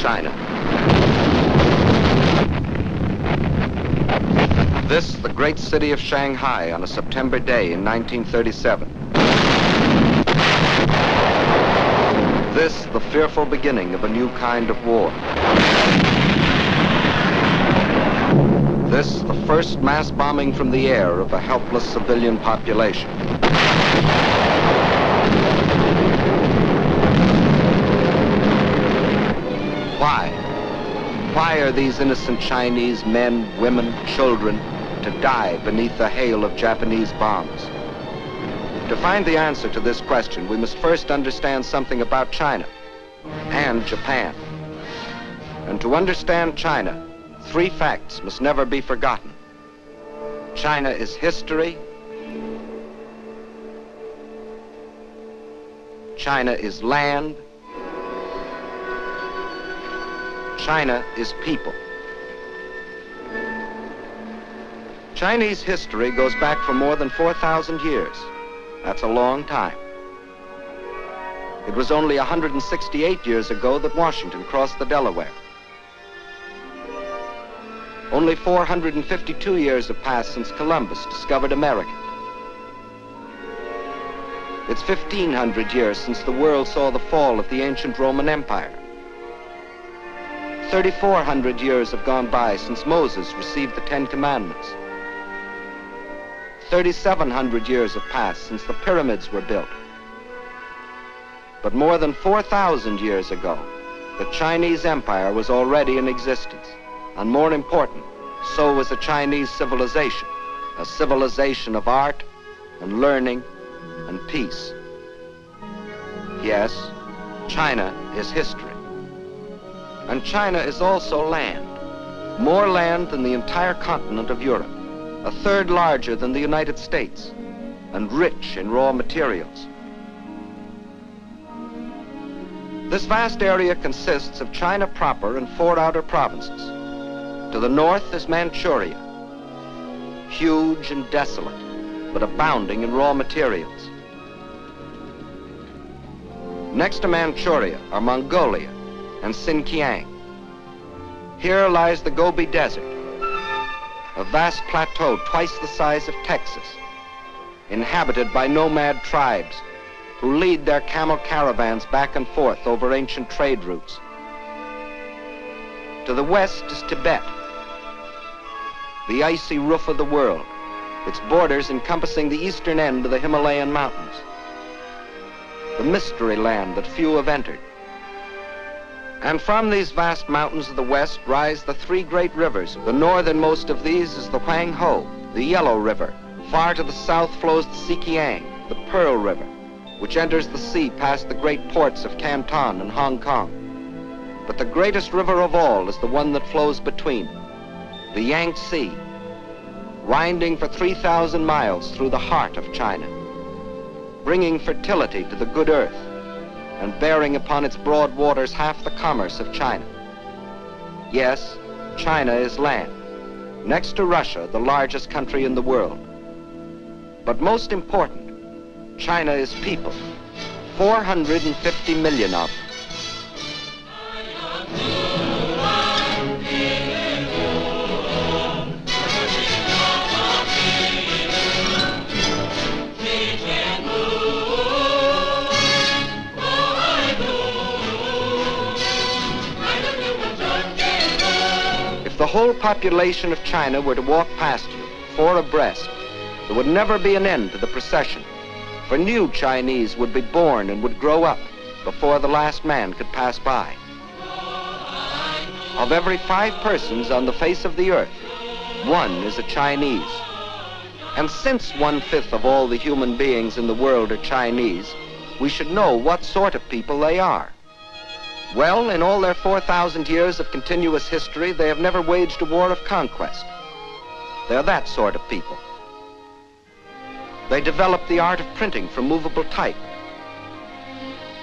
China. This, the great city of Shanghai on a September day in 1937. This, the fearful beginning of a new kind of war. This, the first mass bombing from the air of a helpless civilian population. Why? Why are these innocent Chinese men, women, children to die beneath the hail of Japanese bombs? To find the answer to this question, we must first understand something about China and Japan. And to understand China, three facts must never be forgotten. China is history. China is land. China is people. Chinese history goes back for more than 4,000 years. That's a long time. It was only 168 years ago that Washington crossed the Delaware. Only 452 years have passed since Columbus discovered America. It's 1,500 years since the world saw the fall of the ancient Roman Empire. 3,400 years have gone by since Moses received the Ten Commandments. 3,700 years have passed since the pyramids were built. But more than 4,000 years ago, the Chinese Empire was already in existence. And more important, so was a Chinese civilization, a civilization of art and learning and peace. Yes, China is history. And China is also land, more land than the entire continent of Europe, a third larger than the United States, and rich in raw materials. This vast area consists of China proper and 4 outer provinces. To the north is Manchuria, huge and desolate, but abounding in raw materials. Next to Manchuria are Mongolia and Xinjiang. Here lies the Gobi Desert, a vast plateau twice the size of Texas, inhabited by nomad tribes who lead their camel caravans back and forth over ancient trade routes. To the west is Tibet, the icy roof of the world, its borders encompassing the eastern end of the Himalayan mountains, the mystery land that few have entered. And from these vast mountains of the west rise the 3 great rivers. The northernmost of these is the Huanghe, the Yellow River. Far to the south flows the Sikiang, the Pearl River, which enters the sea past the great ports of Canton and Hong Kong. But the greatest river of all is the one that flows between, the Yangtze, winding for 3,000 miles through the heart of China, bringing fertility to the good earth, and bearing upon its broad waters half the commerce of China. Yes, China is land, next to Russia, the largest country in the world. But most important, China is people, 450 million of them. The whole population of China were to walk past you, 4 abreast, there would never be an end to the procession, for new Chinese would be born and would grow up before the last man could pass by. Of every 5 persons on the face of the earth, 1 is a Chinese. And since 1/5 of all the human beings in the world are Chinese, we should know what sort of people they are. Well, in all their 4,000 years of continuous history, they have never waged a war of conquest. They're that sort of people. They developed the art of printing from movable type.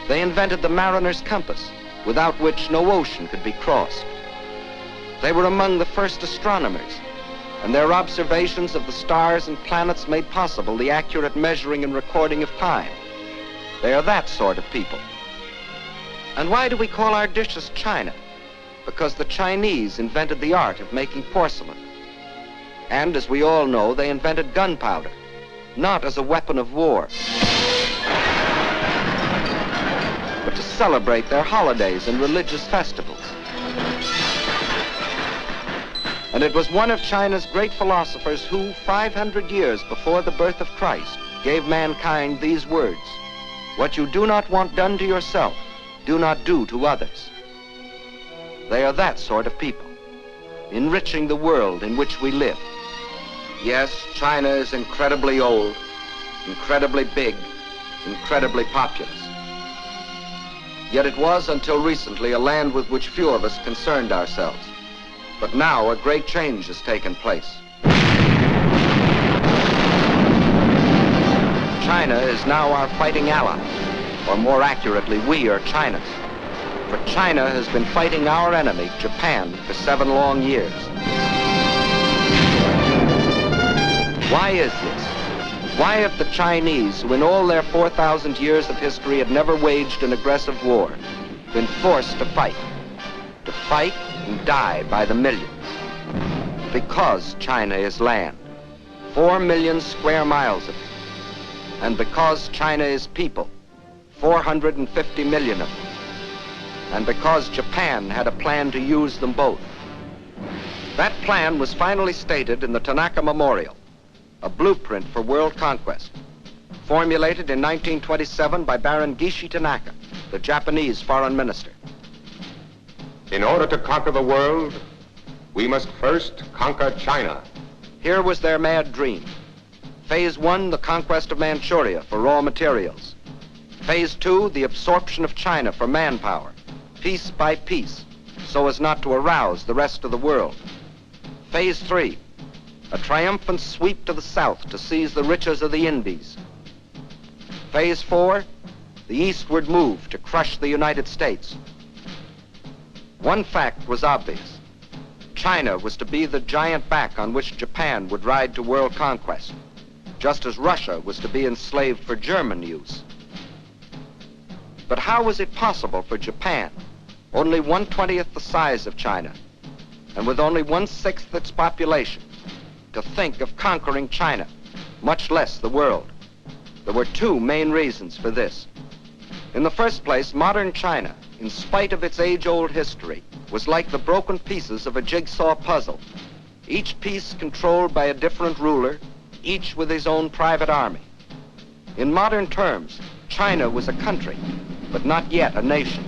They invented the mariner's compass, without which no ocean could be crossed. They were among the first astronomers, and their observations of the stars and planets made possible the accurate measuring and recording of time. They are that sort of people. And why do we call our dishes China? because the Chinese invented the art of making porcelain. And as we all know, they invented gunpowder, not as a weapon of war, but to celebrate their holidays and religious festivals. And it was one of China's great philosophers who, 500 years before the birth of Christ, gave mankind these words: "What you do not want done to yourself, do not do to others." They are that sort of people, enriching the world in which we live. Yes, China is incredibly old, incredibly big, incredibly populous. Yet it was until recently a land with which few of us concerned ourselves. But now a great change has taken place. China is now our fighting ally, or more accurately, we are China's. For China has been fighting our enemy, Japan, for 7 long years. Why is this? Why have the Chinese, who in all their 4,000 years of history had never waged an aggressive war, been forced to fight and die by the millions? Because China is land, 4 million square miles of it. And because China is people, 450 million of them. And because Japan had a plan to use them both. That plan was finally stated in the Tanaka Memorial, a blueprint for world conquest, formulated in 1927 by Baron Gishi Tanaka, the Japanese foreign minister. In order to conquer the world, we must first conquer China. Here was their mad dream. Phase 1, the conquest of Manchuria for raw materials. Phase 2, the absorption of China for manpower, piece by piece, so as not to arouse the rest of the world. Phase 3, a triumphant sweep to the south to seize the riches of the Indies. Phase 4, the eastward move to crush the United States. One fact was obvious. China was to be the giant back on which Japan would ride to world conquest, just as Russia was to be enslaved for German use. But how was it possible for Japan, only 1/20th the size of China, and with only 1/6 its population, to think of conquering China, much less the world? There were 2 main reasons for this. In the first place, modern China, in spite of its age-old history, was like the broken pieces of a jigsaw puzzle, each piece controlled by a different ruler, each with his own private army. In modern terms, China was a country, but not yet a nation,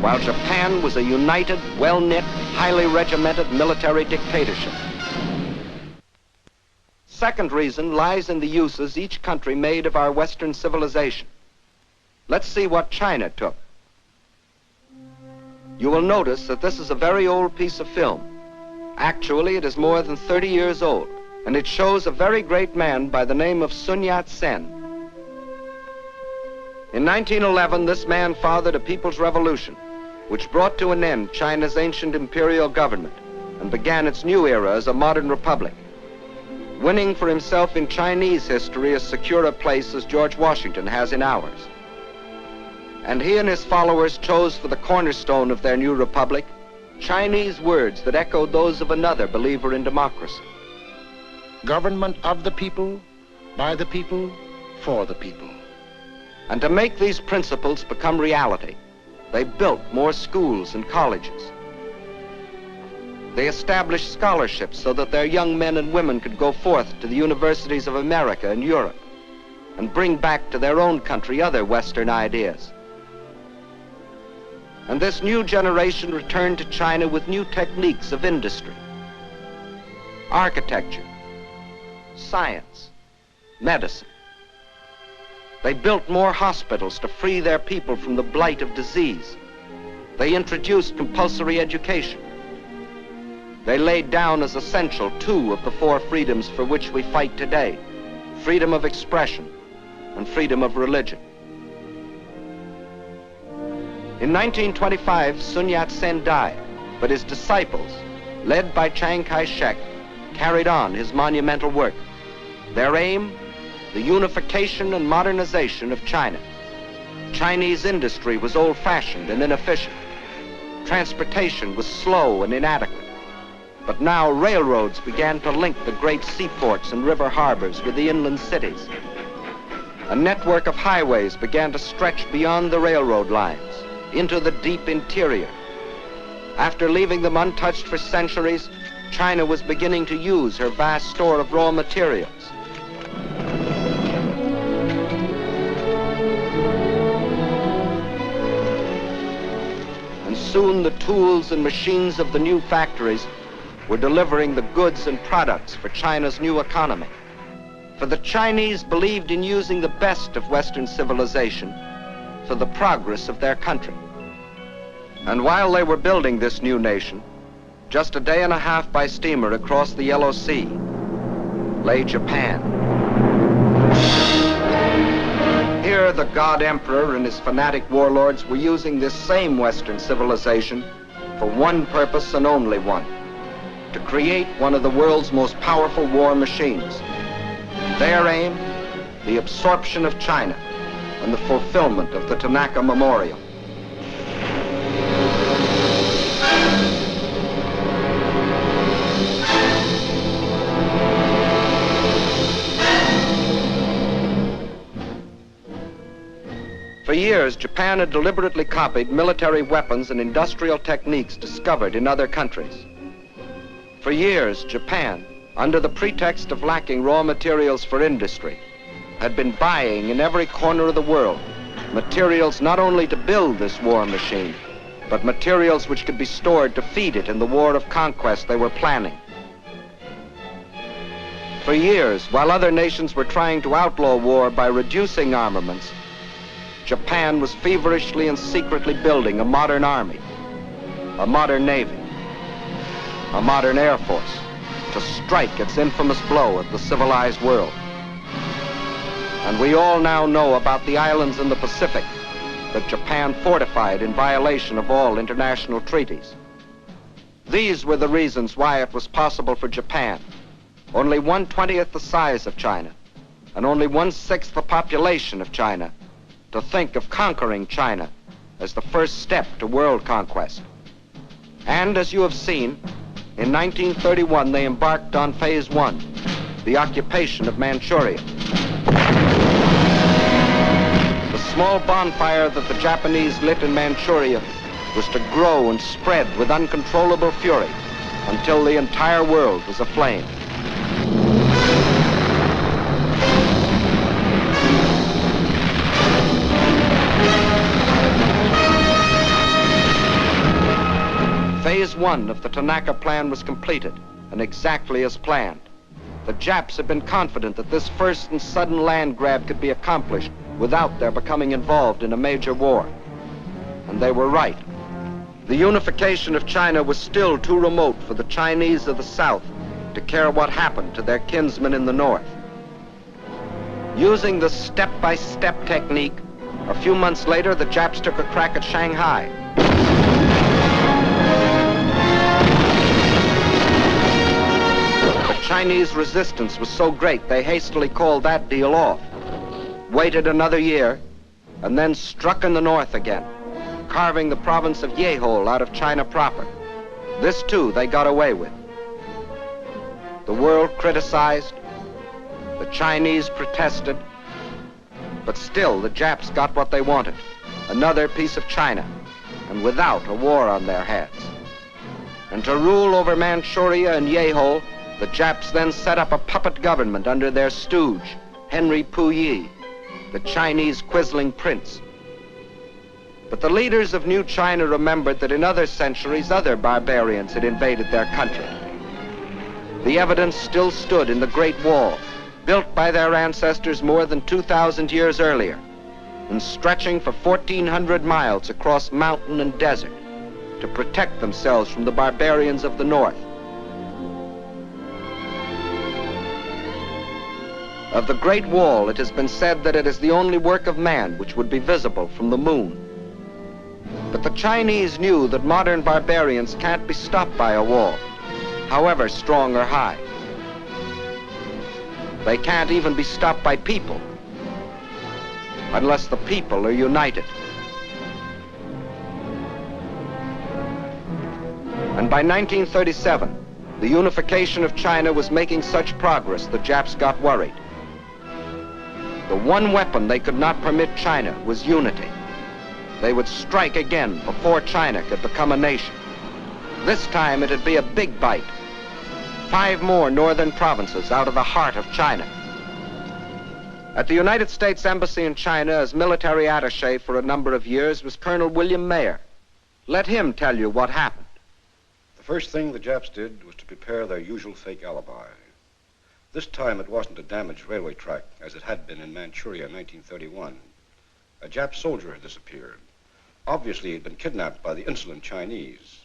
while Japan was a united, well-knit, highly regimented military dictatorship. Second reason lies in the uses each country made of our Western civilization. Let's see what China took. You will notice that this is a very old piece of film. Actually, it is more than 30 years old, and it shows a very great man by the name of Sun Yat-sen. In 1911, this man fathered a people's revolution, which brought to an end China's ancient imperial government and began its new era as a modern republic, winning for himself in Chinese history as secure a place as George Washington has in ours. And he and his followers chose for the cornerstone of their new republic Chinese words that echoed those of another believer in democracy. Government of the people, by the people, for the people. And to make these principles become reality, they built more schools and colleges. They established scholarships so that their young men and women could go forth to the universities of America and Europe and bring back to their own country other Western ideas. And this new generation returned to China with new techniques of industry, architecture, science, medicine. They built more hospitals to free their people from the blight of disease. They introduced compulsory education. They laid down as essential 2 of the 4 freedoms for which we fight today: freedom of expression and freedom of religion. In 1925, Sun Yat-sen died, but his disciples, led by Chiang Kai-shek, carried on his monumental work. Their aim, the unification and modernization of China. Chinese industry was old-fashioned and inefficient. Transportation was slow and inadequate. But now railroads began to link the great seaports and river harbors with the inland cities. A network of highways began to stretch beyond the railroad lines into the deep interior. After leaving them untouched for centuries, China was beginning to use her vast store of raw materials. And soon the tools and machines of the new factories were delivering the goods and products for China's new economy. For the Chinese believed in using the best of Western civilization for the progress of their country. And while they were building this new nation, just a day and a half by steamer across the Yellow Sea lay Japan. Here the God Emperor and his fanatic warlords were using this same Western civilization for one purpose and only one: to create one of the world's most powerful war machines. Their aim, the absorption of China and the fulfillment of the Tanaka Memorial. For years, Japan had deliberately copied military weapons and industrial techniques discovered in other countries. For years, Japan, under the pretext of lacking raw materials for industry, had been buying in every corner of the world materials not only to build this war machine, but materials which could be stored to feed it in the war of conquest they were planning. For years, while other nations were trying to outlaw war by reducing armaments, Japan was feverishly and secretly building a modern army, a modern navy, a modern air force, to strike its infamous blow at the civilized world. And we all now know about the islands in the Pacific that Japan fortified in violation of all international treaties. These were the reasons why it was possible for Japan, only 1/20th the size of China, and only 1/6 the population of China, to think of conquering China as the first step to world conquest. And as you have seen, in 1931 they embarked on Phase 1, the occupation of Manchuria. The small bonfire that the Japanese lit in Manchuria was to grow and spread with uncontrollable fury until the entire world was aflame. Phase 1 of the Tanaka Plan was completed, and exactly as planned. The Japs had been confident that this first and sudden land grab could be accomplished without their becoming involved in a major war. And they were right. The unification of China was still too remote for the Chinese of the South to care what happened to their kinsmen in the North. Using the step-by-step technique, a few months later, the Japs took a crack at Shanghai. Chinese resistance was so great they hastily called that deal off, waited another year, and then struck in the north again, carving the province of Yehol out of China proper. This too they got away with. The world criticized, the Chinese protested, but still the Japs got what they wanted, another piece of China, and without a war on their hands. And to rule over Manchuria and Yehol, the Japs then set up a puppet government under their stooge, Henry Puyi, the Chinese quisling prince. But the leaders of New China remembered that in other centuries, other barbarians had invaded their country. The evidence still stood in the Great Wall, built by their ancestors more than 2,000 years earlier, and stretching for 1,400 miles across mountain and desert to protect themselves from the barbarians of the north. Of the Great Wall, it has been said that it is the only work of man which would be visible from the moon. But the Chinese knew that modern barbarians can't be stopped by a wall, however strong or high. They can't even be stopped by people, unless the people are united. And by 1937, the unification of China was making such progress the Japs got worried. The one weapon they could not permit China was unity. They would strike again before China could become a nation. This time it'd be a big bite. 5 more northern provinces out of the heart of China. At the United States Embassy in China as military attaché for a number of years was Colonel William Mayer. Let him tell you what happened. The first thing the Japs did was to prepare their usual fake alibi. This time it wasn't a damaged railway track as it had been in Manchuria in 1931. A Jap soldier had disappeared. Obviously he'd been kidnapped by the insolent Chinese.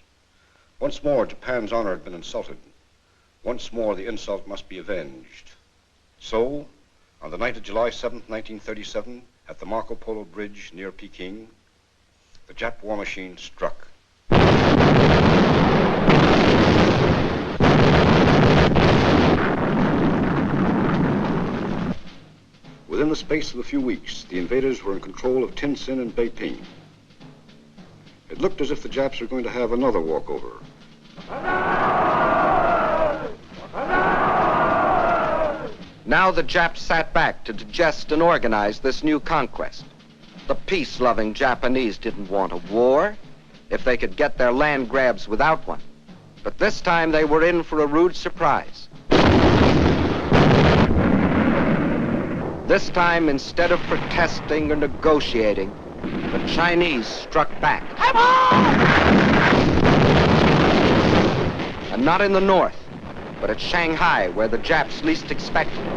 Once more Japan's honor had been insulted. Once more the insult must be avenged. So, on the night of July 7th, 1937, at the Marco Polo Bridge near Peking, the Jap war machine struck. Within the space of a few weeks, the invaders were in control of Tientsin and Beiping. It looked as if the Japs were going to have another walkover. Now the Japs sat back to digest and organize this new conquest. The peace-loving Japanese didn't want a war if they could get their land grabs without one. But this time they were in for a rude surprise. This time, instead of protesting or negotiating, the Chinese struck back. And not in the north, but at Shanghai, where the Japs least expected it.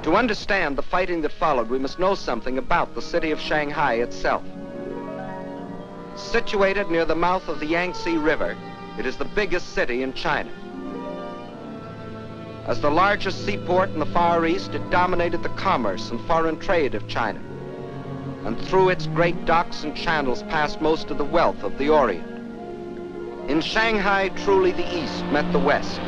To understand the fighting that followed, we must know something about the city of Shanghai itself. Situated near the mouth of the Yangtze River, it is the biggest city in China. As the largest seaport in the Far East, it dominated the commerce and foreign trade of China. And through its great docks and channels passed most of the wealth of the Orient. In Shanghai, truly the East met the West.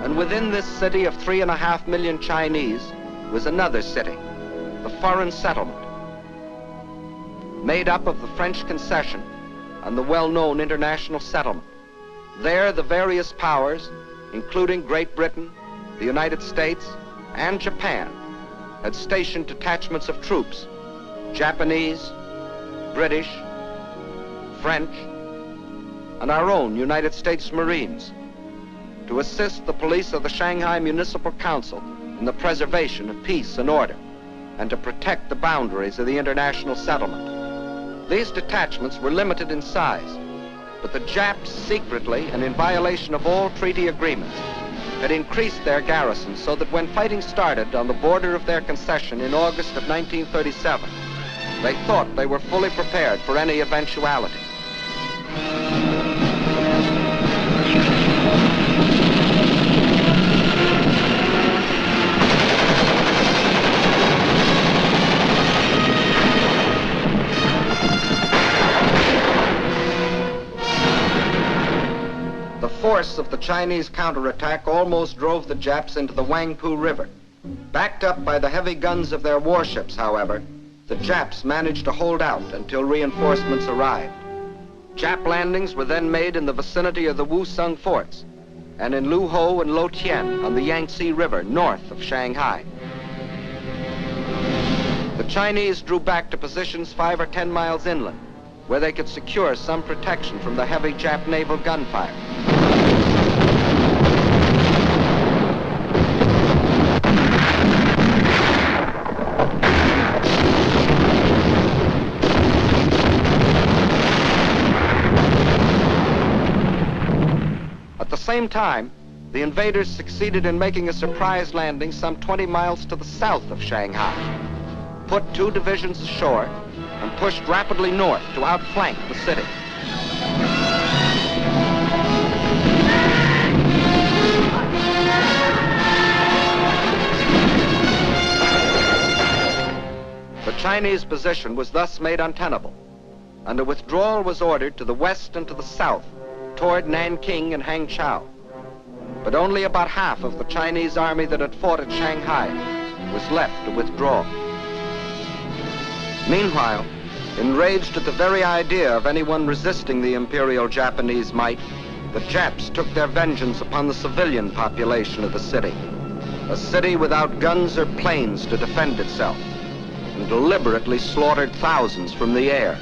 And within this city of 3.5 million Chinese was another city, the Foreign Settlement, made up of the French Concession and the well-known International Settlement. There, the various powers, including Great Britain, the United States, and Japan, had stationed detachments of troops, Japanese, British, French, and our own United States Marines, to assist the police of the Shanghai Municipal Council in the preservation of peace and order, and to protect the boundaries of the international settlement. These detachments were limited in size, but the Japs secretly, and in violation of all treaty agreements, had increased their garrison so that when fighting started on the border of their concession in August of 1937, they thought they were fully prepared for any eventuality. The force of the Chinese counterattack almost drove the Japs into the Wangpu River. Backed up by the heavy guns of their warships, however, the Japs managed to hold out until reinforcements arrived. Jap landings were then made in the vicinity of the Wusong forts and in Luho and Lotien on the Yangtze River north of Shanghai. The Chinese drew back to positions 5 or 10 miles inland, where they could secure some protection from the heavy Jap naval gunfire. At the same time, the invaders succeeded in making a surprise landing some 20 miles to the south of Shanghai, put 2 divisions ashore, and pushed rapidly north to outflank the city. The Chinese position was thus made untenable, and a withdrawal was ordered to the west and to the south toward Nanking and Hangzhou. But only about half of the Chinese army that had fought at Shanghai was left to withdraw. Meanwhile, enraged at the very idea of anyone resisting the Imperial Japanese might, the Japs took their vengeance upon the civilian population of the city, a city without guns or planes to defend itself, and deliberately slaughtered thousands from the air.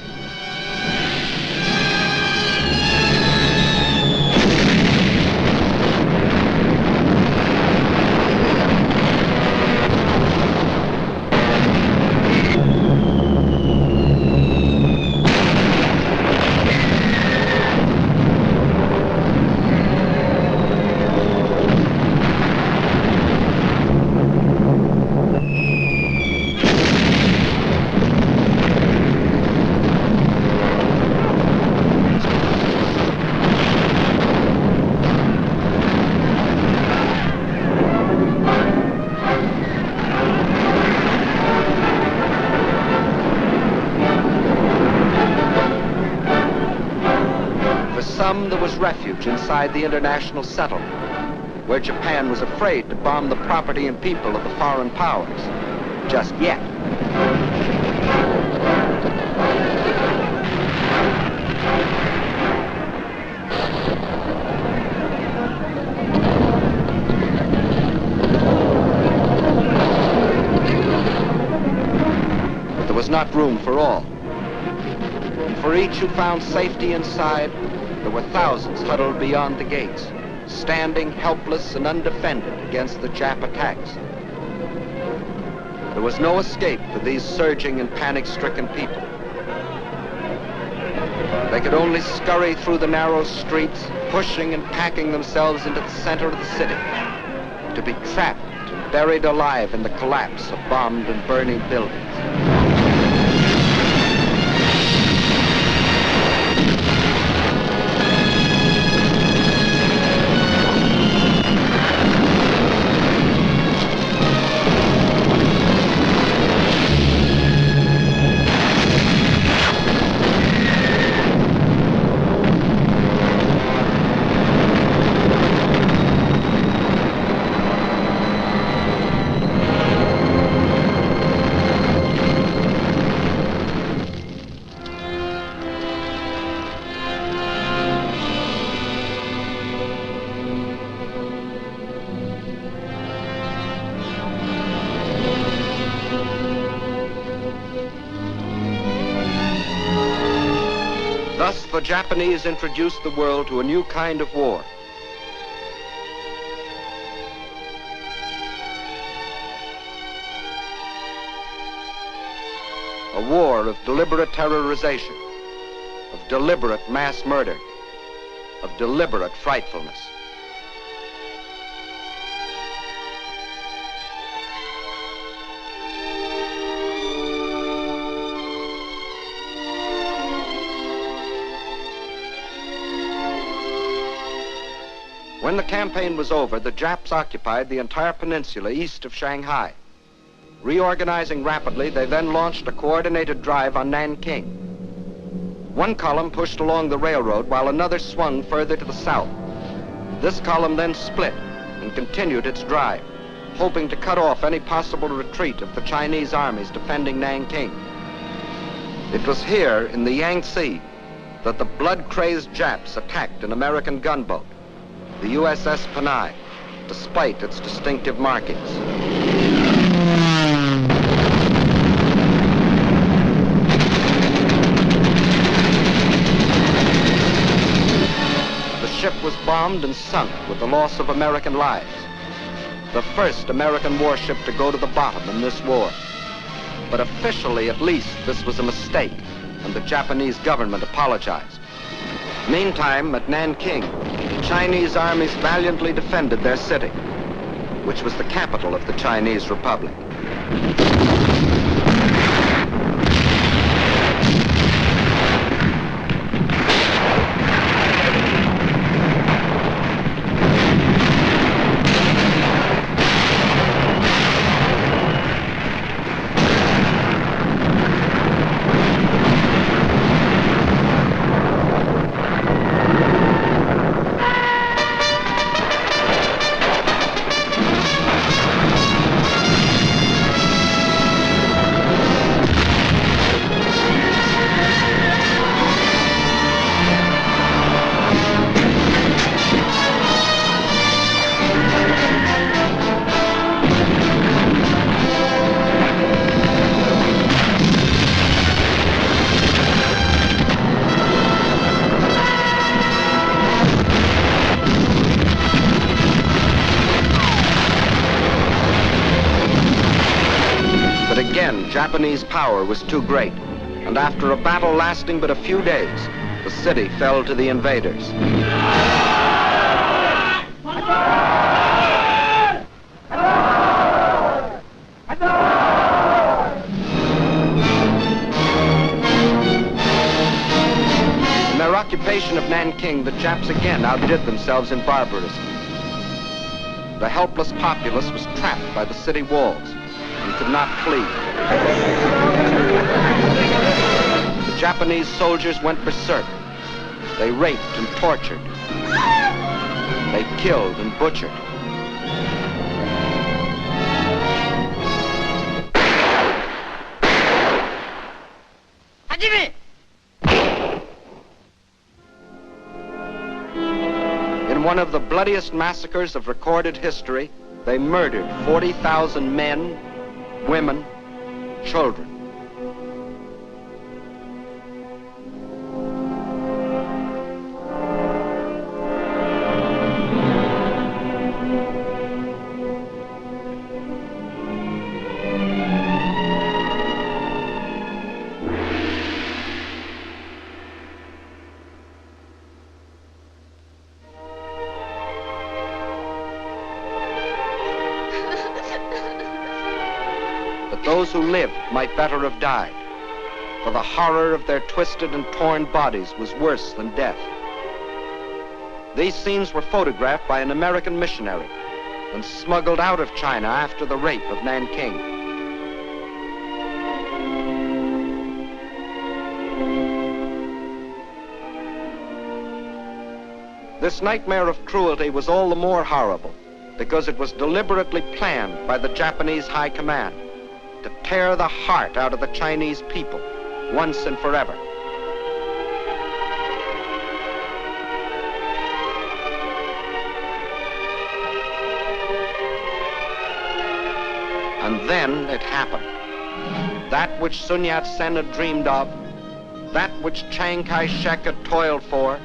There was refuge inside the international settlement, where Japan was afraid to bomb the property and people of the foreign powers, just yet. But there was not room for all. And for each who found safety inside, there were thousands huddled beyond the gates, standing helpless and undefended against the Jap attacks. There was no escape for these surging and panic-stricken people. They could only scurry through the narrow streets, pushing and packing themselves into the center of the city, to be trapped and buried alive in the collapse of bombed and burning buildings. Thus, the Japanese introduced the world to a new kind of war. A war of deliberate terrorization, of deliberate mass murder, of deliberate frightfulness. When the campaign was over, the Japs occupied the entire peninsula east of Shanghai. Reorganizing rapidly, they then launched a coordinated drive on Nanking. One column pushed along the railroad while another swung further to the south. This column then split and continued its drive, hoping to cut off any possible retreat of the Chinese armies defending Nanking. It was here in the Yangtze that the blood-crazed Japs attacked an American gunboat, the USS Panay, despite its distinctive markings. The ship was bombed and sunk with the loss of American lives. The first American warship to go to the bottom in this war. But officially, at least, this was a mistake, and the Japanese government apologized. Meantime, at Nanking, the Chinese armies valiantly defended their city, which was the capital of the Chinese Republic. again, Japanese power was too great, and after a battle lasting but a few days, the city fell to the invaders. In their occupation of Nanking, the Japs again outdid themselves in barbarism. The helpless populace was trapped by the city walls and could not flee. The Japanese soldiers went berserk. They raped and tortured. They killed and butchered. In one of the bloodiest massacres of recorded history, they murdered 40,000 men, women, children. Those who lived might better have died, for the horror of their twisted and torn bodies was worse than death. These scenes were photographed by an American missionary and smuggled out of China after the rape of Nanking. This nightmare of cruelty was all the more horrible because it was deliberately planned by the Japanese High Command to tear the heart out of the Chinese people once and forever. And then it happened. That which Sun Yat-sen had dreamed of, that which Chiang Kai-shek had toiled for,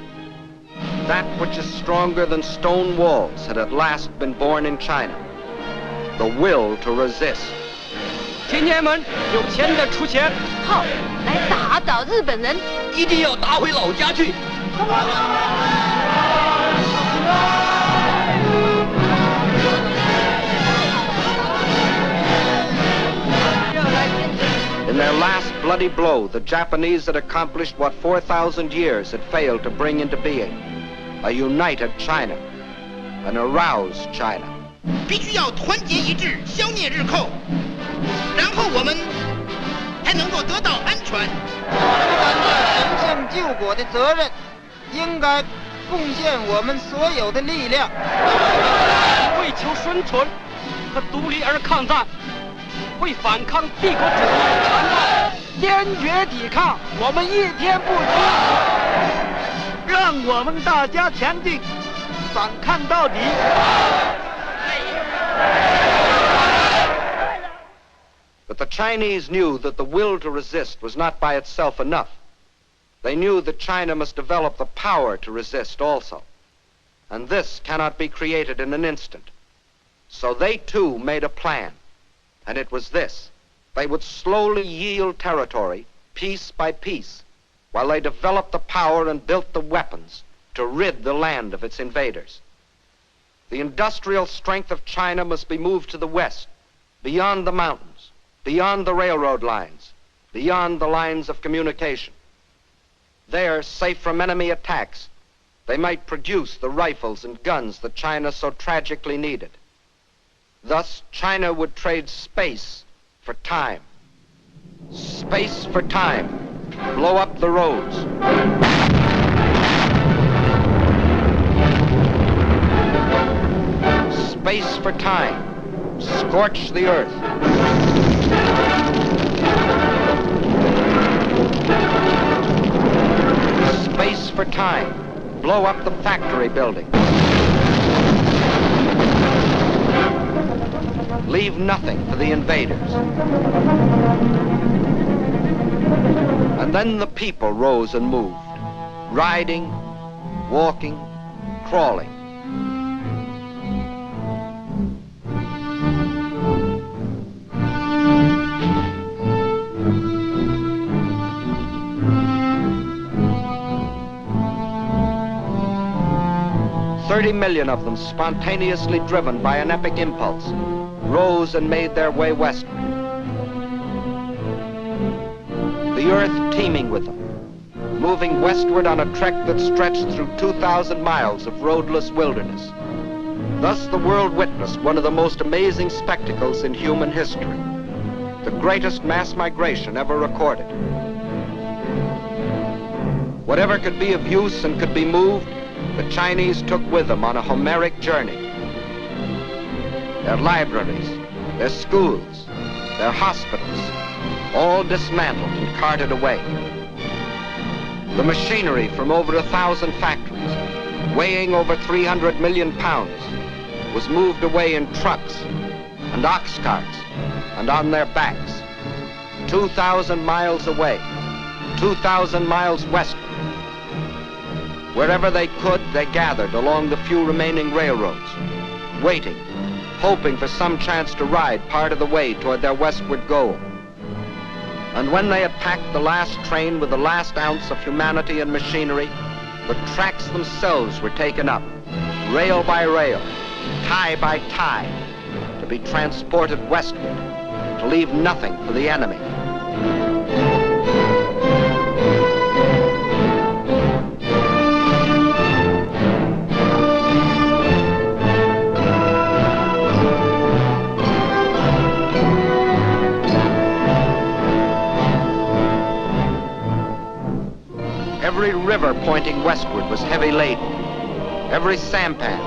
that which is stronger than stone walls had at last been born in China, the will to resist. 青年们，有钱的出钱，好，来打倒日本人，一定要打回老家去。In their last bloody blow, the Japanese had accomplished what 4,000 years had failed to bring into being: a united China, an aroused China. 必须要团结一致，消灭日寇。 然后我们才能够得到安全。承担着神圣救国的责任，应该贡献我们所有的力量，为求生存和独立而抗战，为反抗帝国主义的残暴，坚决抵抗，我们一天不停。让我们大家前进，反抗到底。 But the Chinese knew that the will to resist was not by itself enough. They knew that China must develop the power to resist also. And this cannot be created in an instant. So they too made a plan. And it was this: they would slowly yield territory, piece by piece, while they developed the power and built the weapons to rid the land of its invaders. The industrial strength of China must be moved to the west, beyond the mountains, beyond the railroad lines, beyond the lines of communication. There, safe from enemy attacks, they might produce the rifles and guns that China so tragically needed. Thus, China would trade space for time. Space for time. Blow up the roads. Space for time. Scorch the earth. Space for time. Blow up the factory building. Leave nothing for the invaders. And then the people rose and moved, riding, walking, crawling. 30 million of them, spontaneously driven by an epic impulse, rose and made their way westward. The earth teeming with them, moving westward on a trek that stretched through 2,000 miles of roadless wilderness. Thus the world witnessed one of the most amazing spectacles in human history, the greatest mass migration ever recorded. Whatever could be of use and could be moved, the Chinese took with them on a Homeric journey. Their libraries, their schools, their hospitals, all dismantled and carted away. The machinery from over 1,000 factories, weighing over 300 million pounds, was moved away in trucks and ox carts and on their backs, 2,000 miles away, 2,000 miles westward. Wherever they could, they gathered along the few remaining railroads, waiting, hoping for some chance to ride part of the way toward their westward goal. And when they had packed the last train with the last ounce of humanity and machinery, the tracks themselves were taken up, rail by rail, tie by tie, to be transported westward, to leave nothing for the enemy. Every river pointing westward was heavy laden. Every sampan,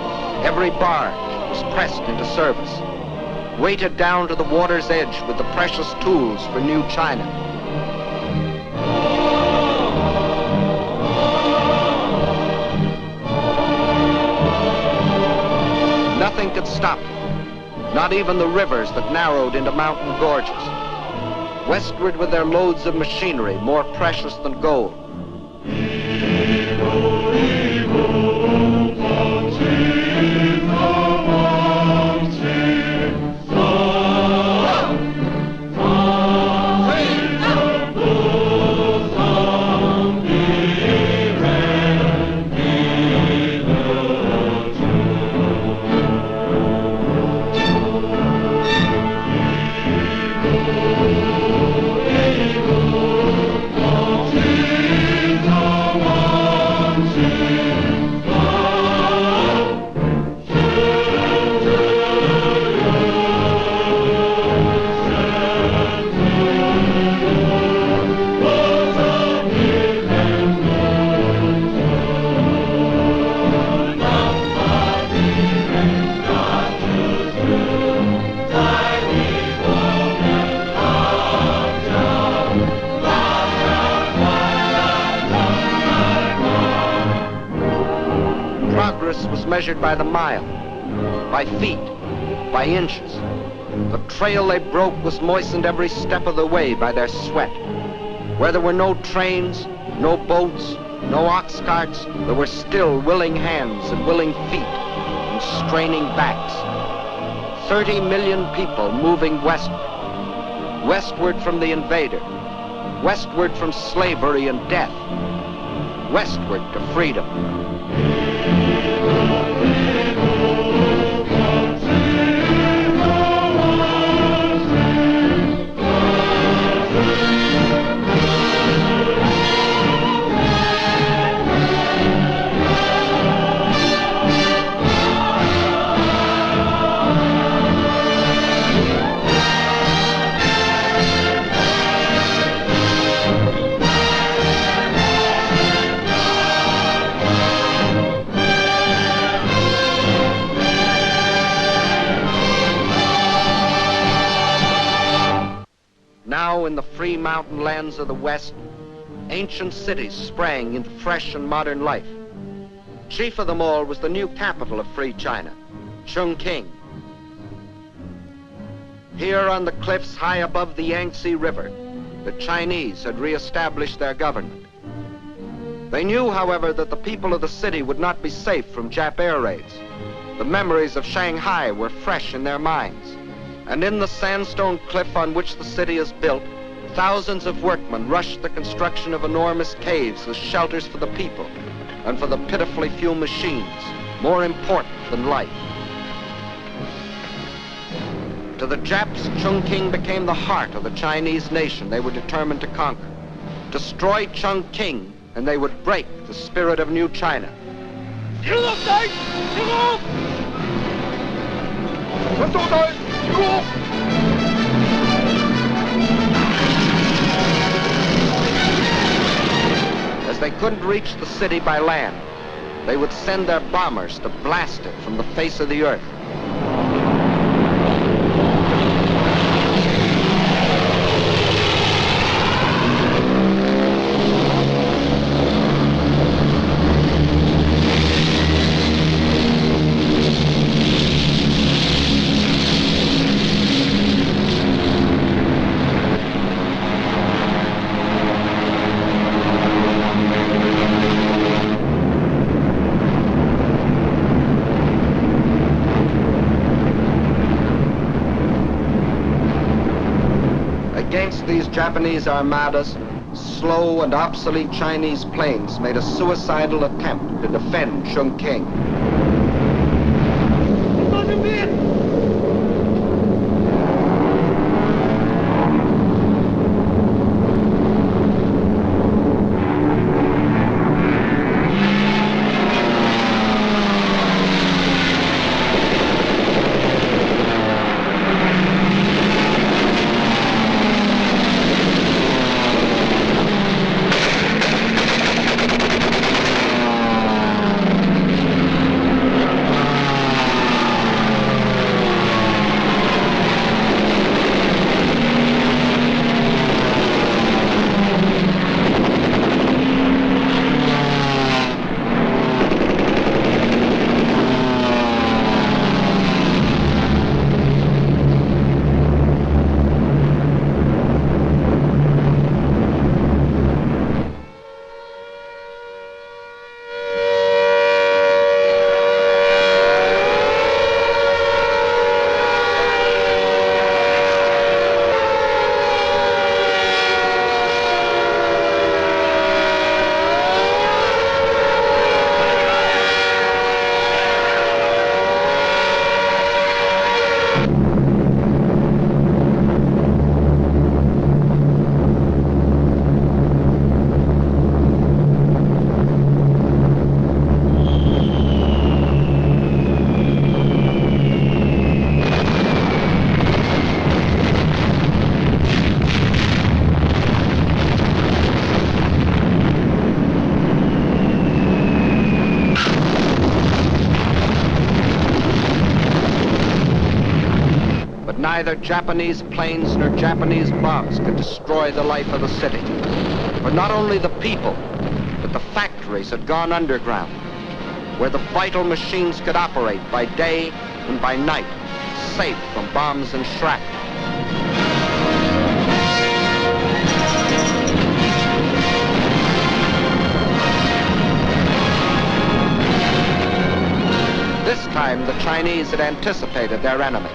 every barge was pressed into service, weighted down to the water's edge with the precious tools for new China. Nothing could stop them, not even the rivers that narrowed into mountain gorges. Westward with their loads of machinery, more precious than gold. Measured by the mile, by feet, by inches. The trail they broke was moistened every step of the way by their sweat. Where there were no trains, no boats, no ox carts, there were still willing hands and willing feet and straining backs. 30 million people moving westward. Westward from the invader. Westward from slavery and death. Westward to freedom. Now in the free mountain lands of the West, ancient cities sprang into fresh and modern life. Chief of them all was the new capital of free China, Chongqing. Here on the cliffs high above the Yangtze River, the Chinese had reestablished their government. They knew, however, that the people of the city would not be safe from Jap air raids. The memories of Shanghai were fresh in their minds. And in the sandstone cliff on which the city is built, thousands of workmen rushed the construction of enormous caves as shelters for the people and for the pitifully few machines more important than life. To the Japs, Chongqing became the heart of the Chinese nation they were determined to conquer. Destroy Chongqing, and they would break the spirit of New China. As they couldn't reach the city by land, they would send their bombers to blast it from the face of the earth. Against these Japanese armadas, slow and obsolete Chinese planes made a suicidal attempt to defend Chongqing. Neither Japanese planes nor Japanese bombs could destroy the life of the city. For not only the people, but the factories had gone underground, where the vital machines could operate by day and by night, safe from bombs and shrapnel. This time, the Chinese had anticipated their enemy.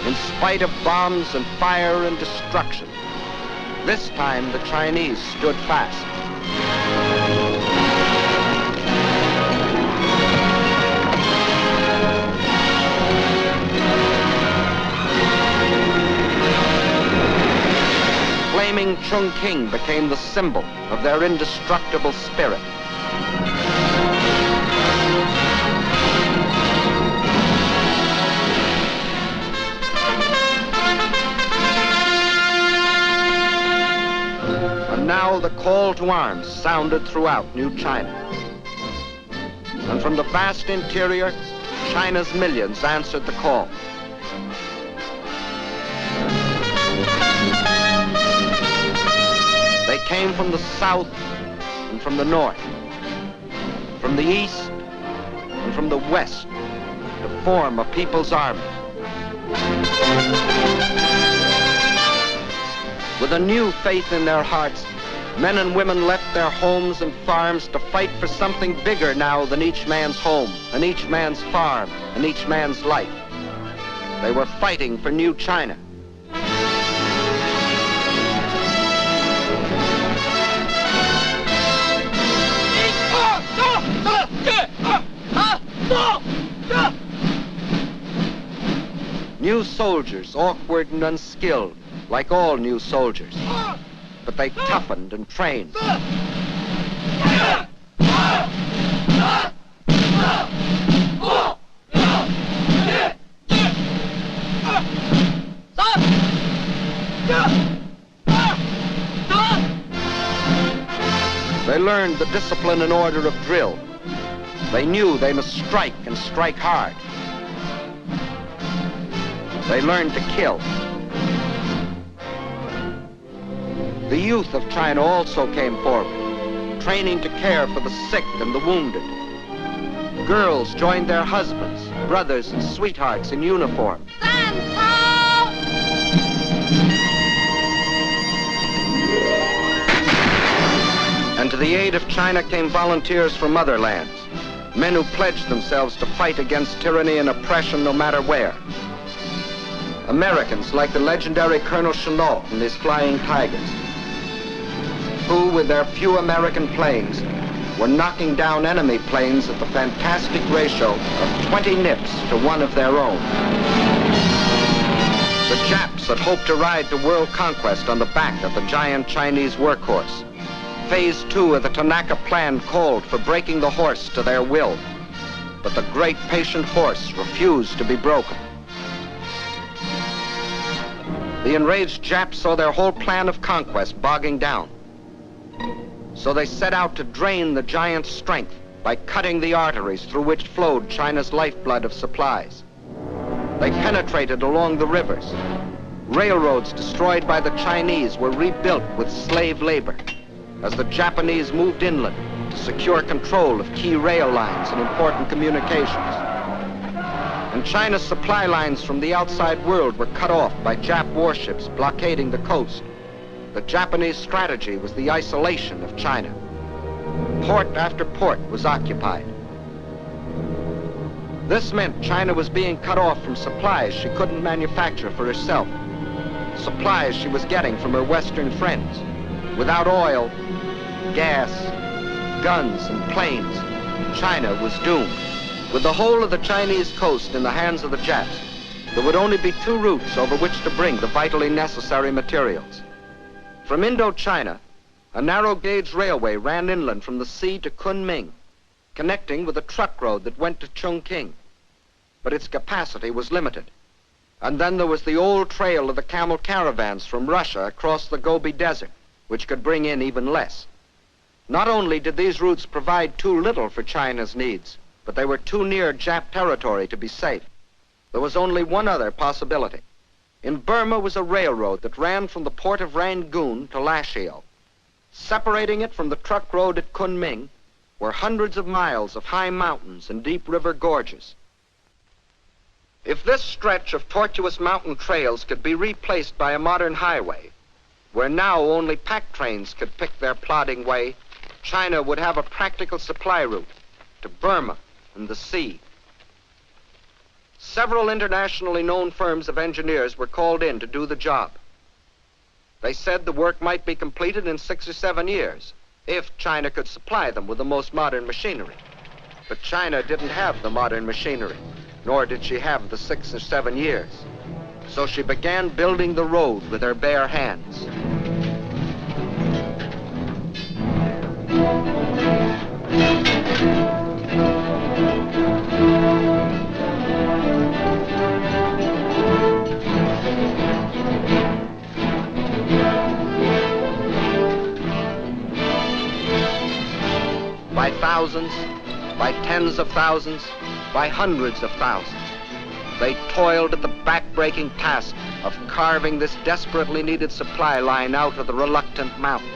In spite of bombs and fire and destruction, this time the Chinese stood fast. Flaming Chongqing became the symbol of their indestructible spirit. Now the call to arms sounded throughout New China. And from the vast interior, China's millions answered the call. They came from the south and from the north, from the east and from the west, to form a people's army. With a new faith in their hearts, men and women left their homes and farms to fight for something bigger now than each man's home, and each man's farm, and each man's life. They were fighting for New China. New soldiers, awkward and unskilled, like all new soldiers. But they toughened and trained. They learned the discipline and order of drill. They knew they must strike and strike hard. They learned to kill. The youth of China also came forward, training to care for the sick and the wounded. Girls joined their husbands, brothers, and sweethearts in uniform. And to the aid of China came volunteers from other lands, men who pledged themselves to fight against tyranny and oppression no matter where. Americans like the legendary Colonel Chennault and his Flying Tigers, who, with their few American planes, were knocking down enemy planes at the fantastic ratio of 20 nips to 1 of their own. The Japs had hoped to ride to world conquest on the back of the giant Chinese workhorse. Phase 2 of the Tanaka Plan called for breaking the horse to their will, but the great patient horse refused to be broken. The enraged Japs saw their whole plan of conquest bogging down. So they set out to drain the giant's strength by cutting the arteries through which flowed China's lifeblood of supplies. They penetrated along the rivers. Railroads destroyed by the Chinese were rebuilt with slave labor as the Japanese moved inland to secure control of key rail lines and important communications. And China's supply lines from the outside world were cut off by Jap warships blockading the coast. The Japanese strategy was the isolation of China. Port after port was occupied. This meant China was being cut off from supplies she couldn't manufacture for herself, supplies she was getting from her Western friends. Without oil, gas, guns, and planes, China was doomed. With the whole of the Chinese coast in the hands of the Japs, there would only be 2 routes over which to bring the vitally necessary materials. From Indochina, a narrow-gauge railway ran inland from the sea to Kunming, connecting with a truck road that went to Chongqing. But its capacity was limited. And then there was the old trail of the camel caravans from Russia across the Gobi Desert, which could bring in even less. Not only did these routes provide too little for China's needs, but they were too near Jap territory to be safe. There was only one other possibility. In Burma was a railroad that ran from the port of Rangoon to Lashio. Separating it from the truck road at Kunming were hundreds of miles of high mountains and deep river gorges. If this stretch of tortuous mountain trails could be replaced by a modern highway, where now only pack trains could pick their plodding way, China would have a practical supply route to Burma and the sea. Several internationally known firms of engineers were called in to do the job. They said the work might be completed in 6 or 7 years, if China could supply them with the most modern machinery. But China didn't have the modern machinery, nor did she have the 6 or 7 years. So she began building the road with her bare hands. By thousands, by tens of thousands, by hundreds of thousands, they toiled at the back-breaking task of carving this desperately needed supply line out of the reluctant mountains.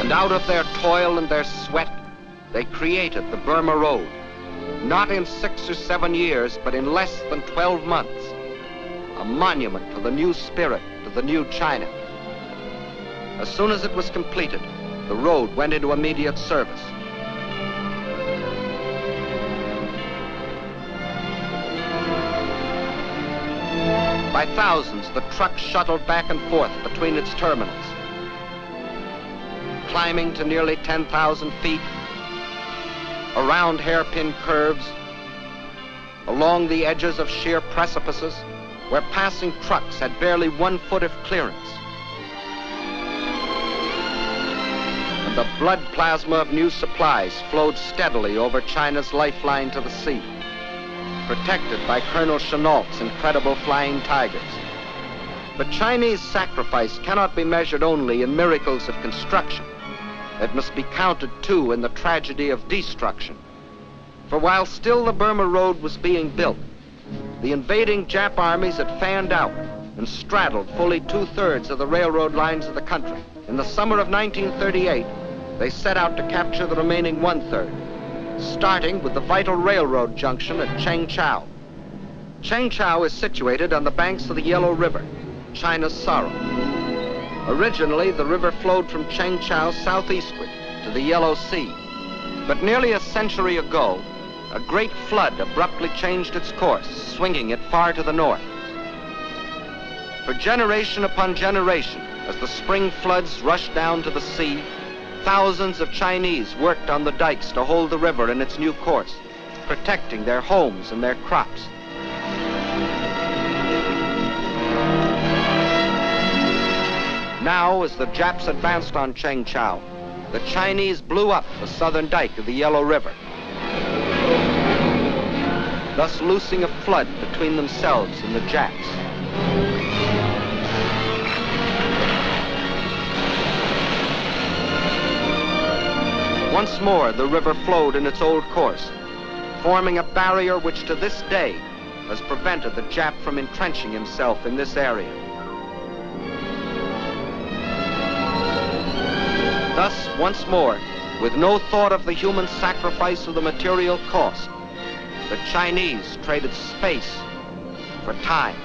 Out of their toil and their sweat, they created the Burma Road, Not in 6 or 7 years, but in less than 12 months. A monument to the new spirit, to the new China. As soon as it was completed, the road went into immediate service. By thousands, the trucks shuttled back and forth between its terminals, climbing to nearly 10,000 feet, around hairpin curves, along the edges of sheer precipices, where passing trucks had barely 1 foot of clearance. And the blood plasma of new supplies flowed steadily over China's lifeline to the sea, protected by Colonel Chennault's incredible Flying Tigers. But Chinese sacrifice cannot be measured only in miracles of construction. It must be counted, too, in the tragedy of destruction. For while still the Burma Road was being built, the invading Jap armies had fanned out and straddled fully 2/3 of the railroad lines of the country. In the summer of 1938, they set out to capture the remaining 1/3, starting with the vital railroad junction at Chengchao. Chengchao is situated on the banks of the Yellow River, China's sorrow. Originally, the river flowed from Chengchao southeastward to the Yellow Sea. But nearly a century ago, a great flood abruptly changed its course, swinging it far to the north. For generation upon generation, as the spring floods rushed down to the sea, thousands of Chinese worked on the dikes to hold the river in its new course, protecting their homes and their crops. Now, as the Japs advanced on Chengchao, the Chinese blew up the southern dike of the Yellow River, thus loosing a flood between themselves and the Japs. Once more, the river flowed in its old course, forming a barrier which to this day has prevented the Jap from entrenching himself in this area. Thus, once more, with no thought of the human sacrifice or the material cost, the Chinese traded space for time.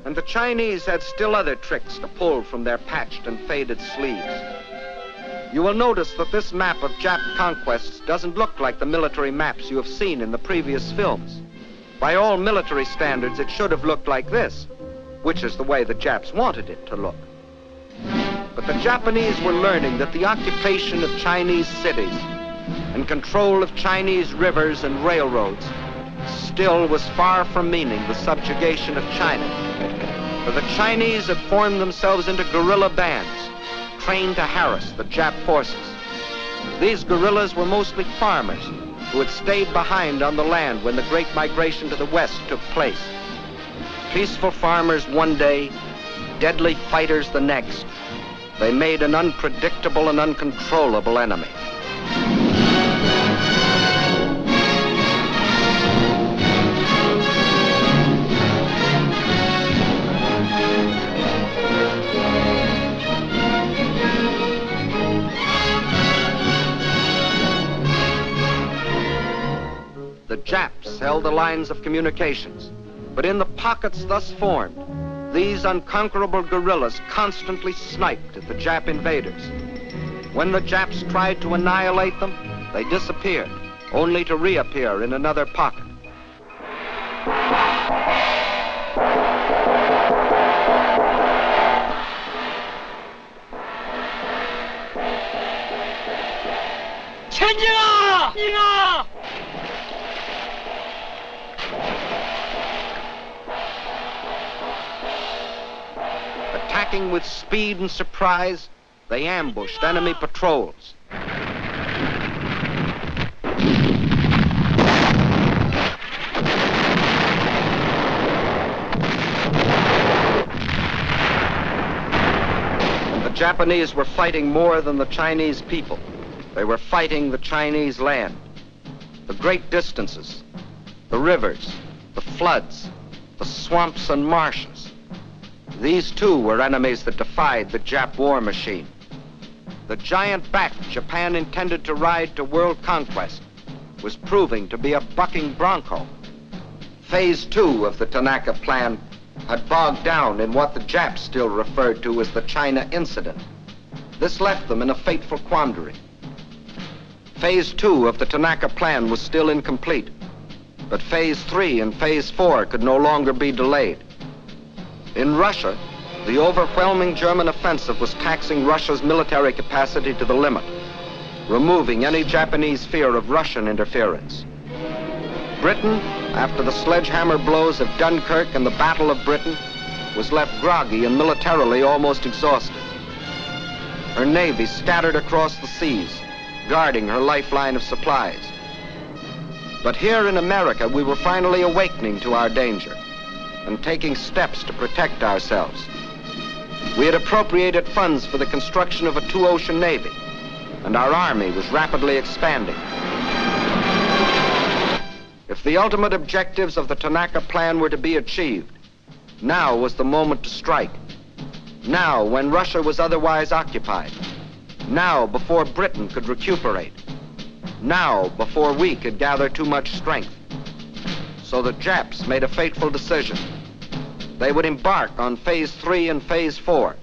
And the Chinese had still other tricks to pull from their patched and faded sleeves. You will notice that this map of Jap conquests doesn't look like the military maps you have seen in the previous films. By all military standards, it should have looked like this, which is the way the Japs wanted it to look. But the Japanese were learning that the occupation of Chinese cities and control of Chinese rivers and railroads still was far from meaning the subjugation of China. For the Chinese had formed themselves into guerrilla bands, trained to harass the Jap forces. These guerrillas were mostly farmers who had stayed behind on the land when the great migration to the west took place. Peaceful farmers one day, deadly fighters the next, they made an unpredictable and uncontrollable enemy. The Japs held the lines of communications, but in the pockets thus formed, these unconquerable guerrillas constantly sniped at the Jap invaders. When the Japs tried to annihilate them, they disappeared, only to reappear in another pocket. Attacking with speed and surprise, they ambushed enemy patrols. And the Japanese were fighting more than the Chinese people. They were fighting the Chinese land, the great distances, the rivers, the floods, the swamps and marshes. These, too, were enemies that defied the Jap war machine. The giant back Japan intended to ride to world conquest was proving to be a bucking bronco. Phase 2 of the Tanaka Plan had bogged down in what the Japs still referred to as the China Incident. This left them in a fateful quandary. Phase 2 of the Tanaka Plan was still incomplete, but Phase 3 and Phase 4 could no longer be delayed. In Russia, the overwhelming German offensive was taxing Russia's military capacity to the limit, removing any Japanese fear of Russian interference. Britain, after the sledgehammer blows of Dunkirk and the Battle of Britain, was left groggy and militarily almost exhausted. Her navy scattered across the seas, guarding her lifeline of supplies. But here in America, we were finally awakening to our danger and taking steps to protect ourselves. We had appropriated funds for the construction of a two-ocean navy, and our army was rapidly expanding. If the ultimate objectives of the Tanaka Plan were to be achieved, now was the moment to strike. Now, when Russia was otherwise occupied. Now, before Britain could recuperate. Now, before we could gather too much strength. So the Japs made a fateful decision. They would embark on Phase 3 and Phase 4,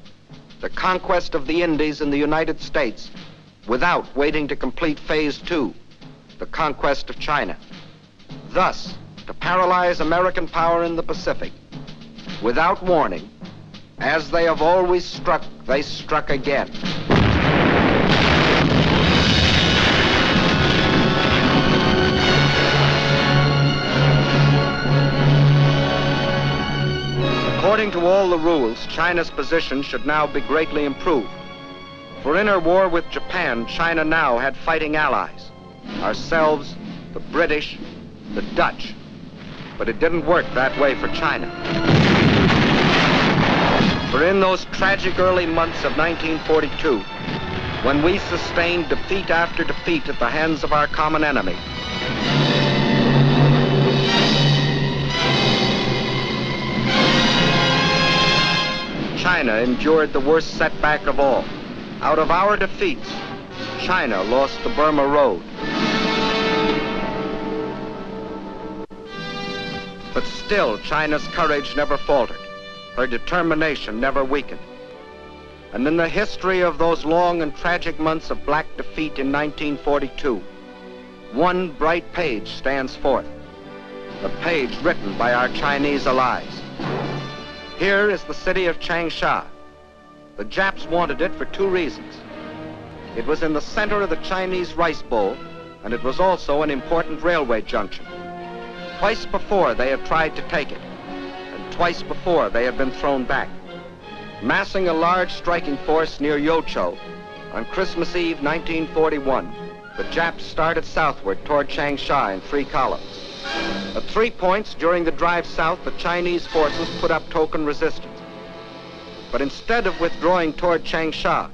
the conquest of the Indies and the United States, without waiting to complete Phase 2, the conquest of China. Thus, to paralyze American power in the Pacific. Without warning, as they have always struck, they struck again. According to all the rules, China's position should now be greatly improved. For in her war with Japan, China now had fighting allies. Ourselves, the British, the Dutch. But it didn't work that way for China. For in those tragic early months of 1942, when we sustained defeat after defeat at the hands of our common enemy, China endured the worst setback of all. Out of our defeats, China lost the Burma Road. But still, China's courage never faltered. Her determination never weakened. And in the history of those long and tragic months of black defeat in 1942, one bright page stands forth, the page written by our Chinese allies. Here is the city of Changsha. The Japs wanted it for two reasons. It was in the center of the Chinese rice bowl, and it was also an important railway junction. Twice before they had tried to take it, and twice before they had been thrown back. Massing a large striking force near Yocho, on Christmas Eve 1941, the Japs started southward toward Changsha in 3 columns. At 3 points during the drive south, the Chinese forces put up token resistance. But instead of withdrawing toward Changsha,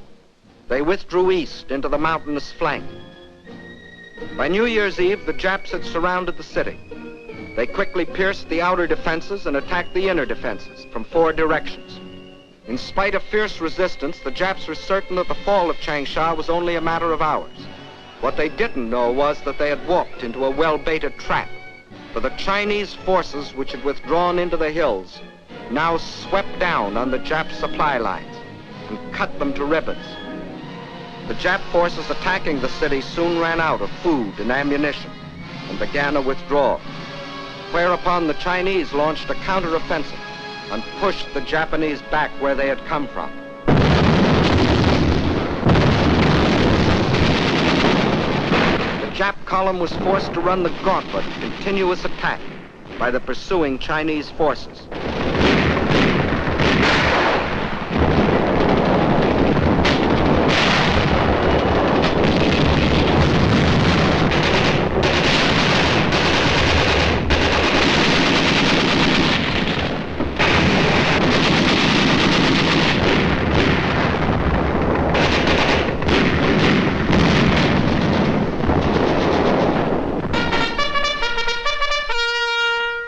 they withdrew east into the mountainous flank. By New Year's Eve, the Japs had surrounded the city. They quickly pierced the outer defenses and attacked the inner defenses from 4 directions. In spite of fierce resistance, the Japs were certain that the fall of Changsha was only a matter of hours. What they didn't know was that they had walked into a well-baited trap. For the Chinese forces which had withdrawn into the hills now swept down on the Jap supply lines and cut them to ribbons. The Jap forces attacking the city soon ran out of food and ammunition and began a withdrawal, whereupon the Chinese launched a counteroffensive and pushed the Japanese back where they had come from. The Jap column was forced to run the gauntlet of continuous attack by the pursuing Chinese forces.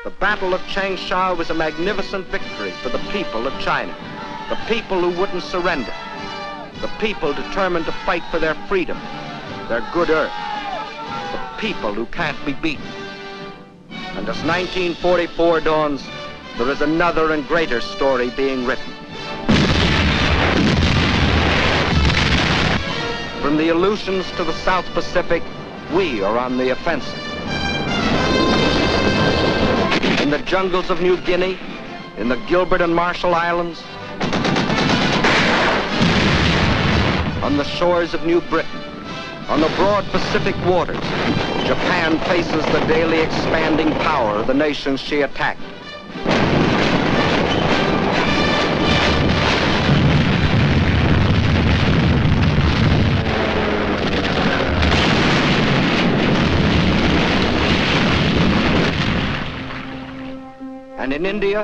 The Battle of Changsha was a magnificent victory for the people of China, the people who wouldn't surrender. The people determined to fight for their freedom, their good earth. The people who can't be beaten. And as 1944 dawns, there is another and greater story being written. From the Aleutians to the South Pacific, we are on the offensive. In the jungles of New Guinea, in the Gilbert and Marshall Islands, on the shores of New Britain, on the broad Pacific waters, Japan faces the daily expanding power of the nations she attacked. And in India,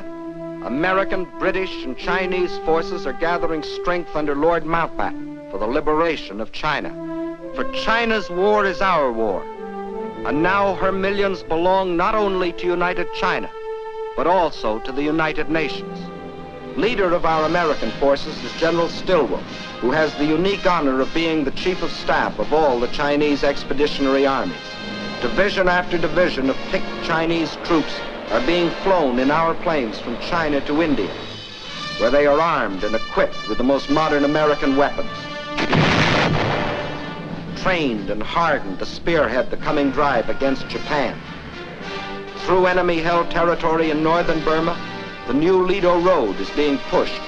American, British, and Chinese forces are gathering strength under Lord Mountbatten for the liberation of China. For China's war is our war, and now her millions belong not only to United China, but also to the United Nations. Leader of our American forces is General Stilwell, who has the unique honor of being the chief of staff of all the Chinese expeditionary armies. Division after division of picked Chinese troops are being flown in our planes from China to India, where they are armed and equipped with the most modern American weapons. Trained and hardened to spearhead the coming drive against Japan. Through enemy-held territory in northern Burma, the new Lido Road is being pushed.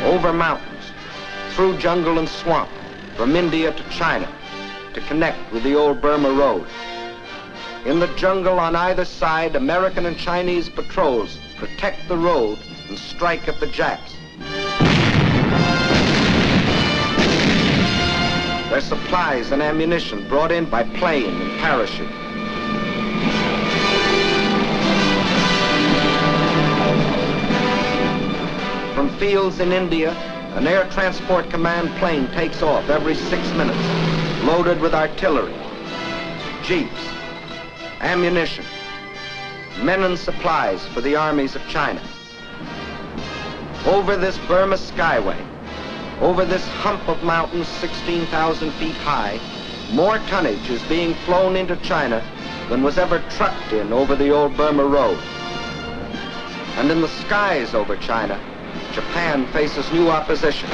Over mountains, through jungle and swamp, from India to China, to connect with the old Burma Road. In the jungle on either side, American and Chinese patrols protect the road and strike at the Japs. Their supplies and ammunition brought in by plane and parachute. From fields in India, an air transport command plane takes off every 6 minutes, loaded with artillery, jeeps, ammunition, men and supplies for the armies of China. Over this Burma skyway, over this hump of mountains 16,000 feet high, more tonnage is being flown into China than was ever trucked in over the old Burma Road. And in the skies over China, Japan faces new opposition.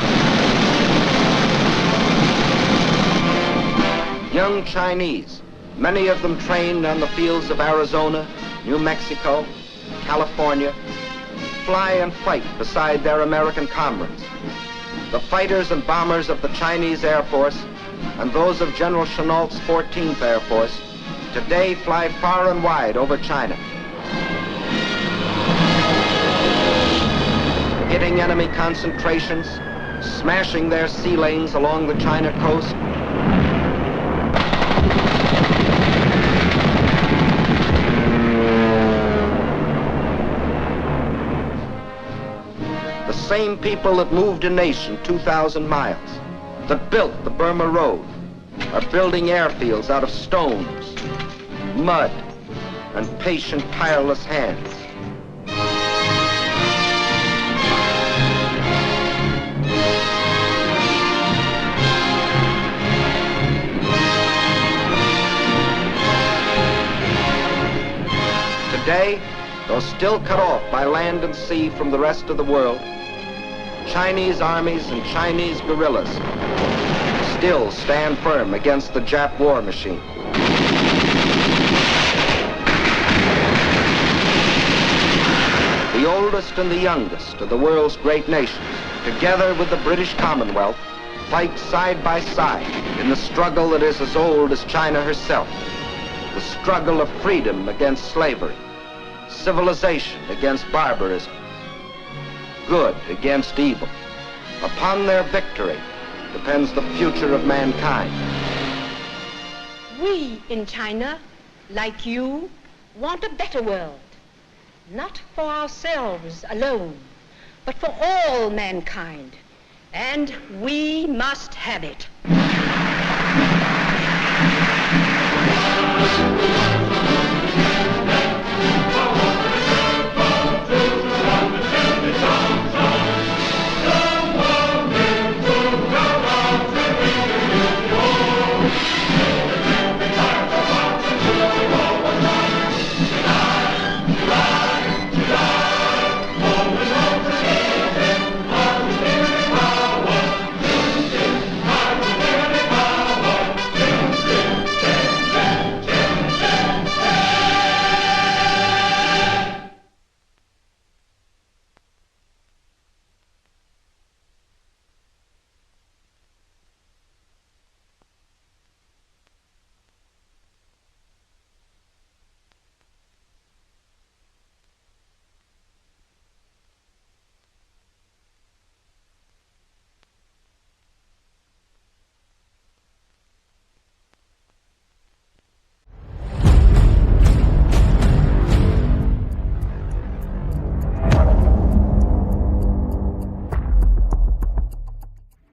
Young Chinese, many of them trained on the fields of Arizona, New Mexico, California, fly and fight beside their American comrades. The fighters and bombers of the Chinese Air Force and those of General Chennault's 14th Air Force today fly far and wide over China, hitting enemy concentrations, smashing their sea lanes along the China coast. The same people that moved a nation 2,000 miles, that built the Burma Road, are building airfields out of stones, mud, and patient, tireless hands. Today, though still cut off by land and sea from the rest of the world, Chinese armies and Chinese guerrillas still stand firm against the Jap war machine. The oldest and the youngest of the world's great nations, together with the British Commonwealth, fight side by side in the struggle that is as old as China herself, the struggle of freedom against slavery, civilization against barbarism, good against evil. Upon their victory depends the future of mankind. We in China, like you, want a better world. Not for ourselves alone, but for all mankind. And we must have it.